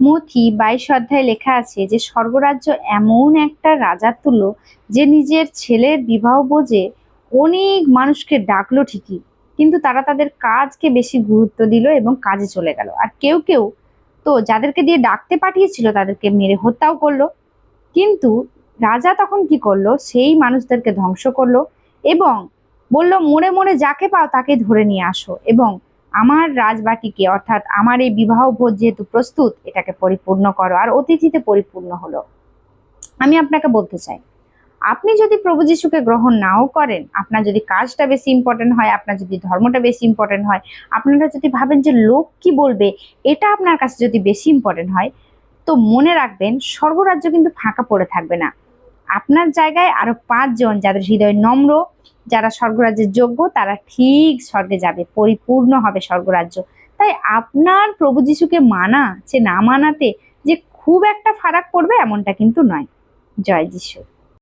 মথি 22 অধ্যায়ে লেখা আছে যে স্বর্গরাজ্য এমন একটা রাজাতুল্য যে নিজের ছেলের বিবাহ ভোজে অনেক মানুষকে ডাকলো ঠিকই, কিন্তু তারা তাদের কাজকে বেশি গুরুত্ব দিল এবং কাজে চলে গেল। আর কেউ কেউ তো যাদেরকে দিয়ে ডাকতে পাঠিয়েছিল তাদেরকে মেরে হত্যাও করলো। কিন্তু রাজা তখন কি করলো, সেই মানুষদেরকে ধ্বংস করলো এবং বলল, মরে মরে যাকে পাও তাকে ধরে নিয়ে আসো এবং আমার রাজবাটিকে, অর্থাৎ আমার এই বিবাহ ভোজ যেহেতু প্রস্তুত, এটাকে পরিপূর্ণ করো। আর অতিথিতে পরিপূর্ণ হলো। আমি আপনাকে বলতে চাই, আপনি যদি প্রভু যিশুকে গ্রহণ নাও করেন, আপনার যদি কাজটা বেশি ইম্পর্টেন্ট হয়, আপনার যদি ধর্মটা বেশি ইম্পর্টেন্ট হয়, আপনারা যদি ভাবেন যে লোক কি বলবে এটা আপনার কাছে যদি বেশি ইম্পর্টেন্ট হয়, তো মনে রাখবেন স্বর্গরাজ্য কিন্তু ফাঁকা পড়ে থাকবে না। আপনার জায়গায় আরো 5 জন যাদের হৃদয় নম্র, যারা স্বর্গরাজ্যের যোগ্য, তারা ঠিক স্বর্গে যাবে, পরিপূর্ণ হবে স্বর্গরাজ্য। তাই আপনার প্রভু যিশুকে মানা যে না মানাতে যে খুব একটা ফারাক পড়বে এমনটা কিন্তু নয়। জয় যিশু।